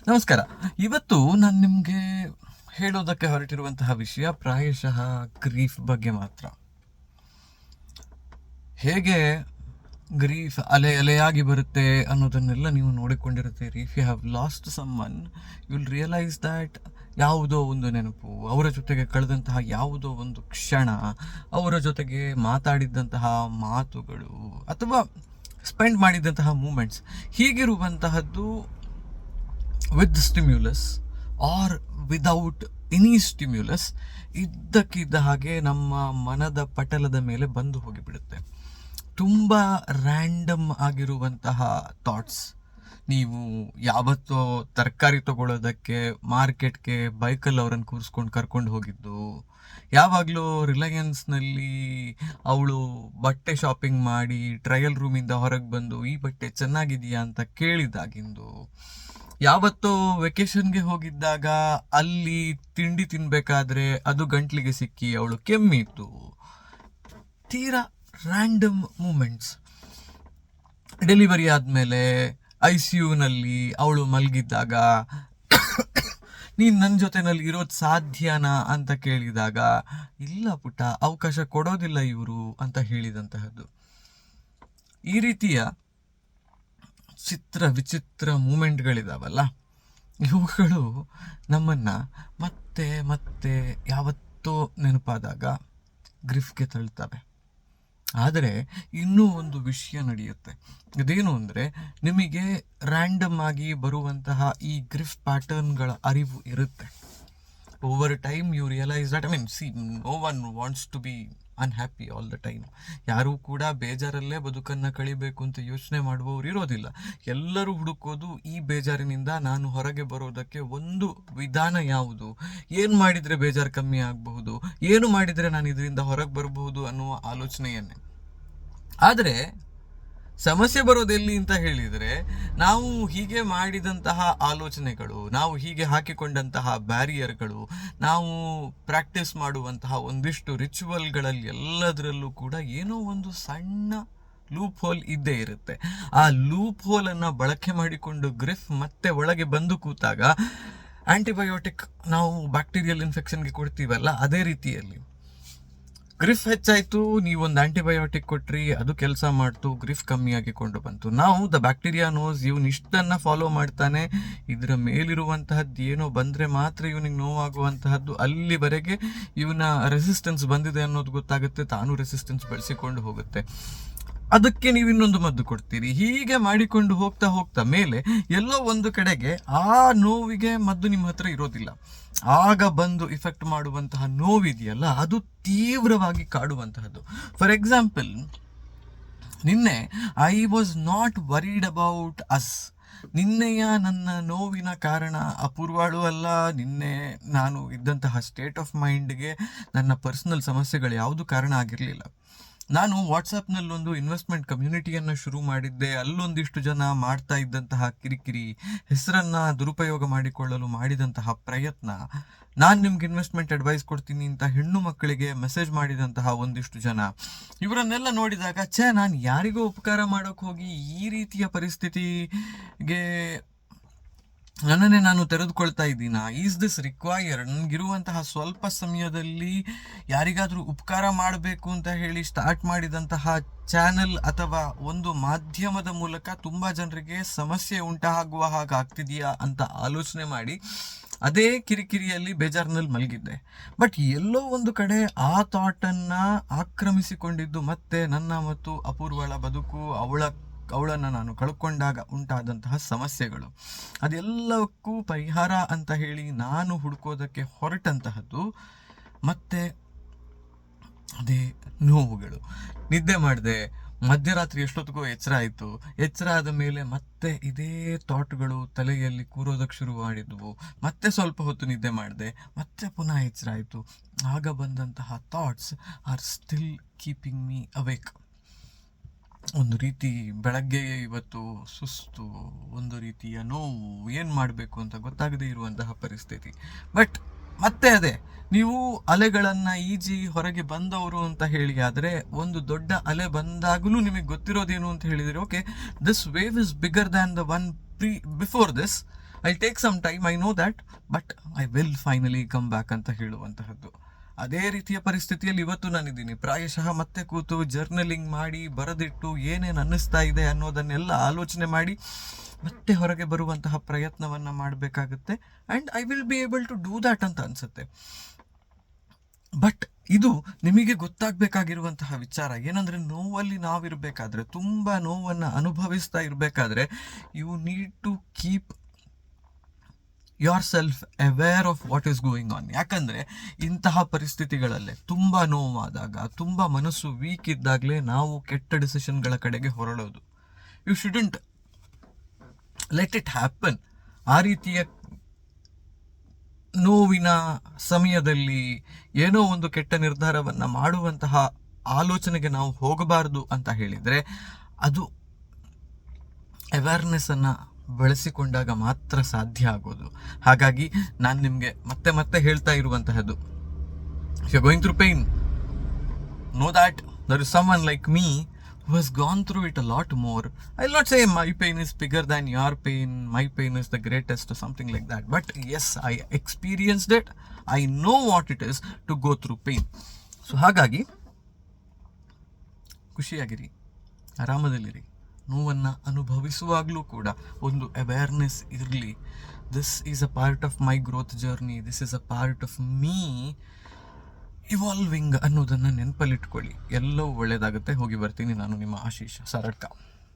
ನಮಸ್ಕಾರ. ಇವತ್ತು ನಾನು ನಿಮಗೆ ಹೇಳೋದಕ್ಕೆ ಹೊರಟಿರುವಂತಹ ವಿಷಯ ಪ್ರಾಯಶಃ ಗ್ರೀಫ್ ಬಗ್ಗೆ ಮಾತ್ರ. ಹೇಗೆ ಗ್ರೀಫ್ ಅಲೆ ಅಲೆಯಾಗಿ ಬರುತ್ತೆ ಅನ್ನೋದನ್ನೆಲ್ಲ ನೀವು ನೋಡಿಕೊಂಡಿರುತ್ತೀರಿ. If you have lost someone, you will realise that ಯಾವುದೋ ಒಂದು ನೆನಪು, ಅವರ ಜೊತೆಗೆ ಕಳೆದಂತಹ ಯಾವುದೋ ಒಂದು ಕ್ಷಣ, ಅವರ ಜೊತೆಗೆ ಮಾತಾಡಿದ್ದಂತಹ ಮಾತುಗಳು ಅಥವಾ ಸ್ಪೆಂಡ್ ಮಾಡಿದಂತಹ ಮೂಮೆಂಟ್ಸ್, ಹೀಗಿರುವಂತಹದ್ದು with stimulus or without any stimulus ಇದ್ದಕ್ಕಿದ್ದ ಹಾಗೆ ನಮ್ಮ ಮನದ ಪಟಲದ ಮೇಲೆ ಬಂದು ಹೋಗಿಬಿಡುತ್ತೆ. ತುಂಬ ರ್ಯಾಂಡಮ್ ಆಗಿರುವಂತಹ ಥಾಟ್ಸ್. ನೀವು ಯಾವತ್ತೋ ತರಕಾರಿ ತಗೊಳ್ಳೋದಕ್ಕೆ ಮಾರ್ಕೆಟ್ಗೆ ಬೈಕಲ್ಲಿ ಅವರನ್ನು ಕೂರಿಸ್ಕೊಂಡು ಕರ್ಕೊಂಡು ಹೋಗಿದ್ದು, ಯಾವಾಗಲೂ ರಿಲಯನ್ಸ್ನಲ್ಲಿ ಅವಳು ಬಟ್ಟೆ ಶಾಪಿಂಗ್ ಮಾಡಿ ಟ್ರಯಲ್ ರೂಮಿಂದ ಹೊರಗೆ ಬಂದು ಈ ಬಟ್ಟೆ ಚೆನ್ನಾಗಿದೆಯಾ ಅಂತ ಕೇಳಿದಾಗಿಂದು, ಯಾವತ್ತೋ ವೆಕೇಶನ್ಗೆ ಹೋಗಿದ್ದಾಗ ಅಲ್ಲಿ ತಿಂಡಿ ತಿನ್ಬೇಕಾದ್ರೆ ಅದು ಗಂಟ್ಲಿಗೆ ಸಿಕ್ಕಿ ಅವಳು ಕೆಮ್ಮಿತ್ತು. ತೀರಾ ರ್ಯಾಂಡಮ್ ಮೂಮೆಂಟ್ಸ್. ಡೆಲಿವರಿ ಆದಮೇಲೆ ICUನಲ್ಲಿ ಅವಳು ಮಲಗಿದ್ದಾಗ ನೀನು ನನ್ನ ಜೊತೆನಲ್ಲಿ ಇರೋದು ಸಾಧ್ಯನಾ ಅಂತ ಕೇಳಿದಾಗ, ಇಲ್ಲ ಪುಟ್ಟ, ಅವಕಾಶ ಕೊಡೋದಿಲ್ಲ ಇವರು ಅಂತ ಹೇಳಿದಂತಹದ್ದು. ಈ ರೀತಿಯ ವಿಚಿತ್ರ ಮೂಮೆಂಟ್ಗಳಿದಾವಲ್ಲ, ಇವುಗಳು ನಮ್ಮನ್ನು ಮತ್ತೆ ಮತ್ತೆ ಯಾವತ್ತೋ ನೆನಪಾದಾಗ ಗ್ರಿಫ್ಗೆ ತಳ್ತವೆ. ಆದರೆ ಇನ್ನೂ ಒಂದು ವಿಷಯ ನಡೆಯುತ್ತೆ. ಅದೇನು ಅಂದರೆ, ನಿಮಗೆ ರ್ಯಾಂಡಮ್ ಆಗಿ ಬರುವಂತಹ ಈ ಗ್ರಿಫ್ ಪ್ಯಾಟರ್ನ್ಗಳ ಅರಿವು ಇರುತ್ತೆ. Over time you realise that, no one wants to be unhappy all the time. ಯಾರೂ ಕೂಡ ಬೇಜಾರಲ್ಲೇ ಬದುಕನ್ನು ಕಳಿಬೇಕು ಅಂತ ಯೋಚನೆ ಮಾಡುವವರು ಇರೋದಿಲ್ಲ. ಎಲ್ಲರೂ ಹುಡುಕೋದು ಈ ಬೇಜಾರಿನಿಂದ ನಾನು ಹೊರಗೆ ಬರೋದಕ್ಕೆ ಒಂದು ವಿಧಾನ ಯಾವುದು, ಏನು ಮಾಡಿದರೆ ಬೇಜಾರು ಕಮ್ಮಿ ಆಗಬಹುದು, ಏನು ಮಾಡಿದರೆ ನಾನು ಇದರಿಂದ ಹೊರಗೆ ಬರಬಹುದು ಅನ್ನುವ ಆಲೋಚನೆಯನ್ನೇ. ಆದರೆ ಸಮಸ್ಯೆ ಬರೋದೆಲ್ಲಿ ಅಂತ ಹೇಳಿದರೆ, ನಾವು ಹೀಗೆ ಮಾಡಿದಂತಹ ಆಲೋಚನೆಗಳು, ನಾವು ಹೀಗೆ ಹಾಕಿಕೊಂಡಂತಹ ಬ್ಯಾರಿಯರ್ಗಳು, ನಾವು ಪ್ರಾಕ್ಟೀಸ್ ಮಾಡುವಂತಹ ಒಂದಿಷ್ಟು ರಿಚುವಲ್ಗಳಲ್ಲಿ ಎಲ್ಲದರಲ್ಲೂ ಕೂಡ ಏನೋ ಒಂದು ಸಣ್ಣ ಲೂಪ್ ಹೋಲ್ ಇದ್ದೇ ಇರುತ್ತೆ. ಆ ಲೂಪ್ ಹೋಲನ್ನು ಬಳಕೆ ಮಾಡಿಕೊಂಡು ಗ್ರಿಫ್ ಮತ್ತೆ ಒಳಗೆ ಬಂದು ಕೂತಾಗ, ಆಂಟಿಬಯೋಟಿಕ್ ನಾವು ಬ್ಯಾಕ್ಟೀರಿಯಲ್ ಇನ್ಫೆಕ್ಷನ್ಗೆ ಕೊಡ್ತೀವಲ್ಲ, ಅದೇ ರೀತಿಯಲ್ಲಿ ಗ್ರಿಫ್ ಹೆಚ್ಚಾಯಿತು, ನೀವೊಂದು ಆಂಟಿಬಯೋಟಿಕ್ ಕೊಟ್ರಿ, ಅದು ಕೆಲಸ ಮಾಡ್ತು, ಗ್ರಿಫ್ ಕಮ್ಮಿಯಾಗಿಕೊಂಡು ಬಂತು. ನಾವು ದ ಬ್ಯಾಕ್ಟೀರಿಯಾ ನೋಸ್ ಇವನು ಇಷ್ಟನ್ನು ಫಾಲೋ ಮಾಡ್ತಾನೆ, ಇದರ ಮೇಲಿರುವಂತಹದ್ದು ಏನೋ ಬಂದರೆ ಮಾತ್ರ ಇವನಿಗೆ ನೋವಾಗುವಂತಹದ್ದು, ಅಲ್ಲಿವರೆಗೆ ಇವನ ರೆಸಿಸ್ಟೆನ್ಸ್ ಬಂದಿದೆ ಅನ್ನೋದು ಗೊತ್ತಾಗುತ್ತೆ, ತಾನು ರೆಸಿಸ್ಟೆನ್ಸ್ ಬೆಳೆಸಿಕೊಂಡು ಹೋಗುತ್ತೆ. ಅದಕ್ಕೆ ನೀವು ಇನ್ನೊಂದು ಮದ್ದು ಕೊಡ್ತೀರಿ. ಹೀಗೆ ಮಾಡಿಕೊಂಡು ಹೋಗ್ತಾ ಹೋಗ್ತಾ ಮೇಲೆ ಎಲ್ಲೋ ಒಂದು ಕಡೆಗೆ ಆ ನೋವಿಗೆ ಮದ್ದು ನಿಮ್ಮ ಹತ್ರ ಇರೋದಿಲ್ಲ. ಆಗ ಬಂದು ಇಫೆಕ್ಟ್ ಮಾಡುವಂತಹ ನೋವಿದೆಯಲ್ಲ, ಅದು ತೀವ್ರವಾಗಿ ಕಾಡುವಂತಹದ್ದು. ಫಾರ್ ಎಕ್ಸಾಂಪಲ್, ನಿನ್ನೆ I was not worried about us. ನಿನ್ನೆಯ ನನ್ನ ನೋವಿನ ಕಾರಣ ಅಪೂರ್ವಾಳು ಅಲ್ಲ, ನಿನ್ನೆ ನಾನು ಇದ್ದಂತಹ ಸ್ಟೇಟ್ ಆಫ್ ಮೈಂಡ್ಗೆ ನನ್ನ ಪರ್ಸನಲ್ ಸಮಸ್ಯೆಗಳು ಯಾವುದು ಕಾರಣ ಆಗಿರಲಿಲ್ಲ. ನಾನು ವಾಟ್ಸಪ್ನಲ್ಲೊಂದು ಇನ್ವೆಸ್ಟ್ಮೆಂಟ್ ಕಮ್ಯುನಿಟಿಯನ್ನು ಶುರು ಮಾಡಿದ್ದೆ. ಅಲ್ಲೊಂದಿಷ್ಟು ಜನ ಮಾಡ್ತಾ ಇದ್ದಂತಹ ಕಿರಿಕಿರಿ, ಹೆಸರನ್ನು ದುರುಪಯೋಗ ಮಾಡಿಕೊಳ್ಳಲು ಮಾಡಿದಂತಹ ಪ್ರಯತ್ನ, ನಾನು ನಿಮ್ಗೆ ಇನ್ವೆಸ್ಟ್ಮೆಂಟ್ ಅಡ್ವೈಸ್ ಕೊಡ್ತೀನಿ ಅಂತ ಹೆಣ್ಣು ಮಕ್ಕಳಿಗೆ ಮೆಸೇಜ್ ಮಾಡಿದಂತಹ ಒಂದಿಷ್ಟು ಜನ, ಇವರನ್ನೆಲ್ಲ ನೋಡಿದಾಗ ನಾನು ಯಾರಿಗೋ ಉಪಕಾರ ಮಾಡೋಕೆ ಹೋಗಿ ಈ ರೀತಿಯ ಪರಿಸ್ಥಿತಿಗೆ ನನ್ನನ್ನೇ ನಾನು ತೆರೆದುಕೊಳ್ತಾ ಇದ್ದೀನ. Is this require? ನನಗಿರುವಂತಹ ಸ್ವಲ್ಪ ಸಮಯದಲ್ಲಿ ಯಾರಿಗಾದರೂ ಉಪಕಾರ ಮಾಡಬೇಕು ಅಂತ ಹೇಳಿ ಸ್ಟಾರ್ಟ್ ಮಾಡಿದಂತಹ ಚಾನಲ್ ಅಥವಾ ಒಂದು ಮಾಧ್ಯಮದ ಮೂಲಕ ತುಂಬ ಜನರಿಗೆ ಸಮಸ್ಯೆ ಉಂಟಾಗುವ ಹಾಗಾಗ್ತಿದೆಯಾ ಅಂತ ಆಲೋಚನೆ ಮಾಡಿ ಅದೇ ಕಿರಿಕಿರಿಯಲ್ಲಿ ಬೇಜಾರಿನಲ್ಲಿ ಮಲಗಿದ್ದೆ. ಬಟ್ ಎಲ್ಲೋ ಒಂದು ಕಡೆ ಆ ಥಾಟನ್ನು ಆಕ್ರಮಿಸಿಕೊಂಡಿದ್ದು ಮತ್ತೆ ನನ್ನ ಮತ್ತು ಅಪೂರ್ವಳ ಬದುಕು, ಅವಳನ್ನು ನಾನು ಕಳ್ಕೊಂಡಾಗ ಉಂಟಾದಂತಹ ಸಮಸ್ಯೆಗಳು, ಅದೆಲ್ಲಕ್ಕೂ ಪರಿಹಾರ ಅಂತ ಹೇಳಿ ನಾನು ಹುಡುಕೋದಕ್ಕೆ ಹೊರಟಂತಹದ್ದು ಮತ್ತೆ ಅದೇ ನೋವುಗಳು. ನಿದ್ದೆ ಮಾಡಿದೆ, ಮಧ್ಯರಾತ್ರಿ ಎಷ್ಟೊತ್ತಿಗೂ ಎಚ್ಚರ ಆಯಿತು, ಎಚ್ಚರ ಆದ ಮೇಲೆ ಮತ್ತೆ ಇದೇ ಥಾಟ್ಗಳು ತಲೆಯಲ್ಲಿ ಕೂರೋದಕ್ಕೆ ಶುರು ಮಾಡಿದ್ವು. ಮತ್ತೆ ಸ್ವಲ್ಪ ಹೊತ್ತು ನಿದ್ದೆ ಮಾಡಿದೆ, ಮತ್ತೆ ಪುನಃ ಎಚ್ಚರ ಆಯಿತು. ಆಗ ಬಂದಂತಹ thoughts are still keeping me awake. ಒಂದು ರೀತಿ ಬೆಳಗ್ಗೆ ಇವತ್ತು ಸುಸ್ತು, ಒಂದು ರೀತಿಯ ನೋವು, ಏನು ಮಾಡಬೇಕು ಅಂತ ಗೊತ್ತಾಗದೇ ಇರುವಂತಹ ಪರಿಸ್ಥಿತಿ. ಬಟ್ ಮತ್ತೆ ಅದೇ, ನೀವು ಅಲೆಗಳನ್ನು ಈಜಿ ಹೊರಗೆ ಬಂದವರು ಅಂತ ಹೇಳಿ, ಆದರೆ ಒಂದು ದೊಡ್ಡ ಅಲೆ ಬಂದಾಗಲೂ ನಿಮಗೆ ಗೊತ್ತಿರೋದೇನು ಅಂತ ಹೇಳಿದರೆ, okay, this wave is bigger than the one before this, I take some time, I know that, but I will finally come back ಅಂತ ಹೇಳುವಂತಹದ್ದು. ಅದೇ ರೀತಿಯ ಪರಿಸ್ಥಿತಿಯಲ್ಲಿ ಇವತ್ತು ನಾನಿದ್ದೀನಿ. ಪ್ರಾಯಶಃ ಮತ್ತೆ ಕೂತು ಜರ್ನಲಿಂಗ್ ಮಾಡಿ ಬರೆದಿಟ್ಟು ಏನೇನು ಅನ್ನಿಸ್ತಾ ಇದೆ ಅನ್ನೋದನ್ನೆಲ್ಲ ಆಲೋಚನೆ ಮಾಡಿ ಮತ್ತೆ ಹೊರಗೆ ಬರುವಂತಹ ಪ್ರಯತ್ನವನ್ನು ಮಾಡಬೇಕಾಗುತ್ತೆ. And I will be able to do that ಅಂತ ಅನಿಸುತ್ತೆ. ಬಟ್ ಇದು ನಿಮಗೆ ಗೊತ್ತಾಗಬೇಕಾಗಿರುವಂತಹ ವಿಚಾರ ಏನಂದರೆ, ನೋವಲ್ಲಿ ನಾವಿರಬೇಕಾದ್ರೆ, ತುಂಬ ನೋವನ್ನು ಅನುಭವಿಸ್ತಾ ಇರಬೇಕಾದ್ರೆ, you need to keep yourself aware of what is going on. ಯಾಕಂದರೆ ಇಂತಹ ಪರಿಸ್ಥಿತಿಗಳಲ್ಲೇ ತುಂಬ ನೋವಾದಾಗ, ತುಂಬ ಮನಸ್ಸು ವೀಕ್ ಇದ್ದಾಗಲೇ ನಾವು ಕೆಟ್ಟ ಡಿಸಿಷನ್ಗಳ ಕಡೆಗೆ ಹೊರಡೋದು. You shouldn't let it happen. ಆ ರೀತಿಯ ನೋವಿನ ಸಮಯದಲ್ಲಿ ಏನೋ ಒಂದು ಕೆಟ್ಟ ನಿರ್ಧಾರವನ್ನು ಮಾಡುವಂತಹ ಆಲೋಚನೆಗೆ ನಾವು ಹೋಗಬಾರದು ಅಂತ ಹೇಳಿದರೆ, ಅದು ಅವೇರ್ನೆಸ್ಸನ್ನು ಬೆಳೆಸಿಕೊಂಡಾಗ ಮಾತ್ರ ಸಾಧ್ಯ ಆಗೋದು. ಹಾಗಾಗಿ ನಾನು ನಿಮಗೆ ಮತ್ತೆ ಮತ್ತೆ ಹೇಳ್ತಾ ಇರುವಂತಹದ್ದು, if you going through pain, know that there is someone like me who has gone through it a lot more. I'll not say my pain is bigger than your pain, my pain is the greatest or something like that, but yes, I experienced it. I know what it is to go through pain. So ಹಾಗಾಗಿ ಖುಷಿಯಾಗಿರಿ, ಆರಾಮದಲ್ಲಿರಿ. ನೋವನ್ನು ಅನುಭವಿಸುವಾಗಲೂ ಕೂಡ ಒಂದು awareness ಇರಲಿ. This is a part of my growth journey, this is a part of me evolving ಅನ್ನೋದನ್ನು ನೆನಪಲ್ಲಿಟ್ಕೊಳ್ಳಿ. ಎಲ್ಲವೂ ಒಳ್ಳೆಯದಾಗುತ್ತೆ. ಹೋಗಿ ಬರ್ತೀನಿ. ನಾನು ನಿಮ್ಮ ಆಶೀಶ್ ಸಾರಡ್ಕ.